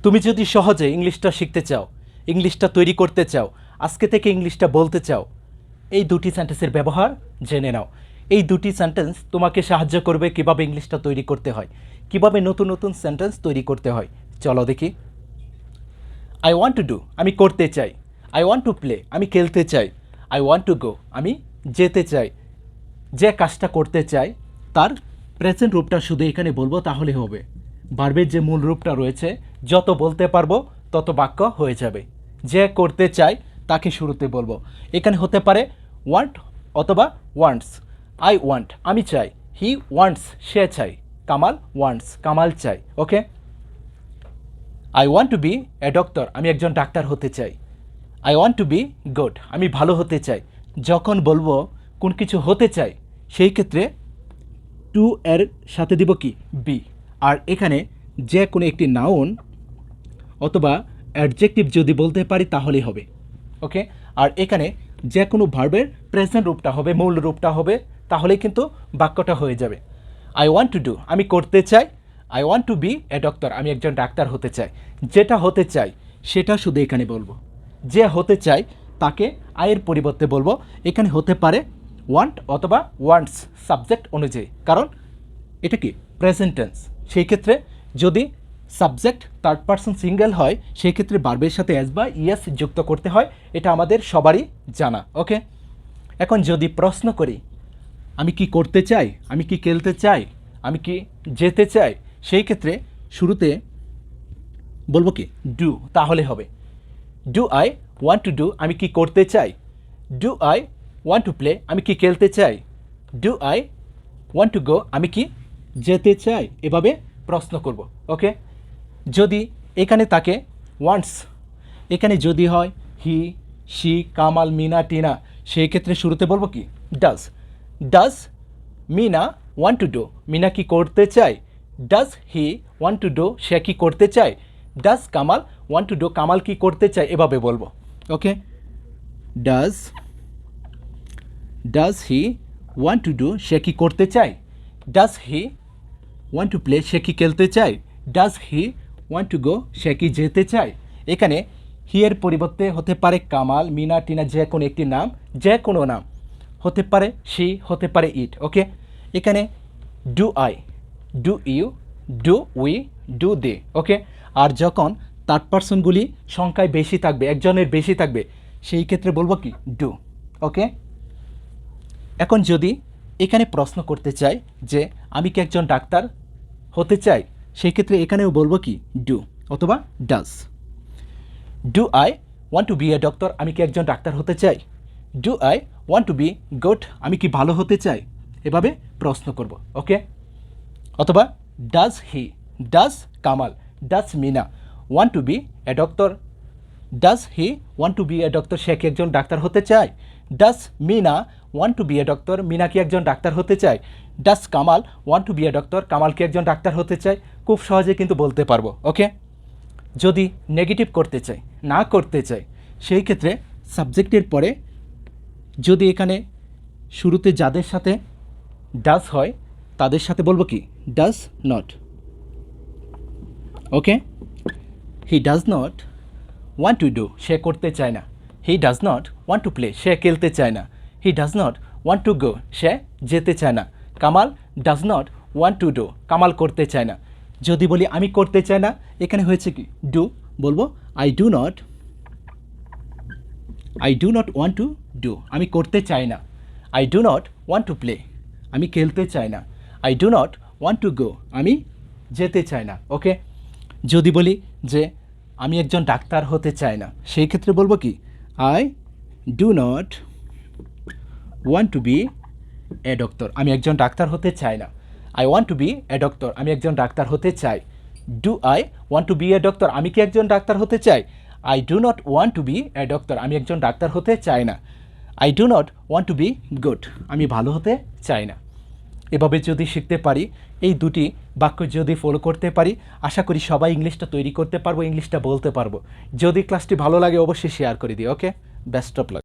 তুমি যদি সহজে ইংলিশটা শিখতে চাও, ইংলিশটা তৈরি করতে চাও, আজকে থেকে ইংলিশটা বলতে চাও, এই দুটি সেন্টেন্সের ব্যবহার জেনে নাও। এই দুটি সেন্টেন্স তোমাকে সাহায্য করবে কিভাবে ইংলিশটা তৈরি করতে হয়, কিভাবে নতুন নতুন সেন্টেন্স তৈরি করতে হয়। চলো দেখি। আই ওয়ান্ট টু ডু, আমি করতে চাই। আই ওয়ান্ট টু প্লে, আমি খেলতে চাই। আই ওয়ান্ট টু গো, আমি যেতে চাই। যে কাজটা করতে চাই তার প্রেজেন্ট রূপটা শুধু এখানে বলবো তাহলে হবে। ভার্বের যে মূল রূপটা রয়েছে যত বলতে পারবো তত বাক্য হয়ে যাবে। যে করতে চাই তাকে শুরুতে বলবো। এখানে হতে পারে ওয়ান্ট অথবা ওয়ান্টস। আই ওয়ান্ট, আমি চাই। হি ওয়ান্টস, সে চাই। কামাল ওয়ান্টস, কামাল চাই। Okay. I want to be a doctor, আমি একজন ডাক্তার হতে চাই। I want to be good, আমি ভালো হতে চাই। যখন বলবো কোন কিছু হতে চাই সেই ক্ষেত্রে টু এর সাথে দিব কি বি। আর এখানে যে কোনো একটি নাউন অথবা অ্যাডজেক্টিভ যদি বলতে পারি তাহলেই হবে। ওকে। আর এখানে যে কোনো ভার্বের প্রেজেন্ট রূপটা হবে, মূল রূপটা হবে, তাহলেই কিন্তু বাক্যটা হয়ে যাবে। আই ওয়ান্ট টু ডু, আমি করতে চাই। I want to be a doctor, আমি একজন ডাক্তার হতে চাই। যেটা হতে চাই সেটা শুধু এখানে বলবো। যে হতে চাই তাকে আয়ের পরিবর্তে বলবো। এখানে হতে পারে ওয়ান্ট অথবা ওয়ান্টস সাবজেক্ট অনুযায়ী, কারণ এটা কি প্রেজেন্ট টেন্স। সেই ক্ষেত্রে যদি সাবজেক্ট থার্ড পারসন সিঙ্গেল হয় সেই ক্ষেত্রে ভার্বের সাথে এস বা ইএস যুক্ত করতে হয়। এটা আমাদের সবারই জানা। ওকে। এখন যদি প্রশ্ন করি আমি কি করতে চাই, আমি কি খেলতে চাই, আমি কি যেতে চাই, সেই ক্ষেত্রে শুরুতে বলবো কি ডু, তাহলে হবে। Do I want to do, আমি কি করতে চাই। Do I want to play, আমি কি খেলতে চাই। ডু আই ওয়ান্ট টু গো, আমি কি যেতে চাই। এভাবে প্রশ্ন করব। ওকে। যদি এখানে তাকে ওয়ান্টস, এখানে যদি হয় he, she, Kamal, Mina, Tina, সেই ক্ষেত্রে শুরুতে বলবো কি does. Does Mina want to do, Mina কি করতে চায়। Does he want to do, সে কি করতে চায়। Does Kamal want to do, Kamal কি করতে চায়। এভাবে বলবো। Okay. Does he want to do, সে কি করতে চায়। Does he want to play, সে কি খেলতে চায়। Does he want to go, সে কি যেতে চায়। এখানে হি এর পরিবর্তে হতে পারে কামাল, মিনা, টিনা, যে কোনো একটি নাম, যে কোনো নাম হতে পারে, সি হতে পারে, ইট। ওকে। এখানে do I, do you, do we, do they. Okay. আর যখন থার্ড পারসনগুলি সংখ্যায় বেশি থাকবে, একজনের বেশি থাকবে, সেই ক্ষেত্রে বলবো কি ডু। ওকে। এখন যদি এখানে প্রশ্ন করতে চাই যে আমি কি একজন ডাক্তার হতে চাই, সেই ক্ষেত্রে এখানেও বলবো কি ডু অথবা does. Do I want to be a doctor, আমি কি একজন ডাক্তার হতে চাই। Do I want to be good, আমি কি ভালো হতে চাই। এভাবে প্রশ্ন করব। ওকে। অথবা does he, does Kamal, does Mina want to be a doctor. Does he want to be a doctor, সে কি একজন ডাক্তার হতে চায়। Does Mina want to be a doctor, Mina কি একজন ডাক্তার হতে চায়। Does Kamal want to be a doctor, Kamal কি একজন ডাক্তার হতে চায়। খুব সহজে কিন্তু বলতে পারবো। ওকে। যদি নেগেটিভ করতে চাই, না করতে চাই, সেই ক্ষেত্রে সাবজেক্টের পরে যদি এখানে শুরুতে যাদের সাথে ডাজ হয় তাদের সাথে বলবো কি does not. Okay. He does not want to do, সে করতে চায় না। He does not want to play, সে খেলতে চায় না। He does not want to go, সে যেতে চায় না। Kamal does not want to do, Kamal করতে চায় না। যদি বলি আমি করতে চাই না, এখানে হয়েছে কি ডু, বলবো I do not want to do, আমি করতে চাই না। I do not want to play, আমি খেলতে চাই না। I do not want to গো, আমি যেতে চাই না। ওকে। যদি বলি যে আমি একজন ডাক্তার হতে চাই না, সেই ক্ষেত্রে বলবো কি I do not want to be a doctor, আমি একজন ডাক্তার হতে চাই না। I want to be a doctor, আমি একজন ডাক্তার হতে চাই। Do I want to be a doctor, আমি কি একজন ডাক্তার হতে চাই। I do not want to be a doctor, আমি একজন ডাক্তার হতে চাই না। I do not want to be good, আমি ভালো হতে চাই না। এভাবে যদি শিখতে পারি, এই দুটি বাক্য যদি ফলো করতে পারি, আশা করি সবাই ইংলিশটা তৈরি করতে পারবো, ইংলিশটা বলতে পারবো। যদি ক্লাসটি ভালো লাগে অবশ্যই শেয়ার করে দিও। ওকে। Best of lakh.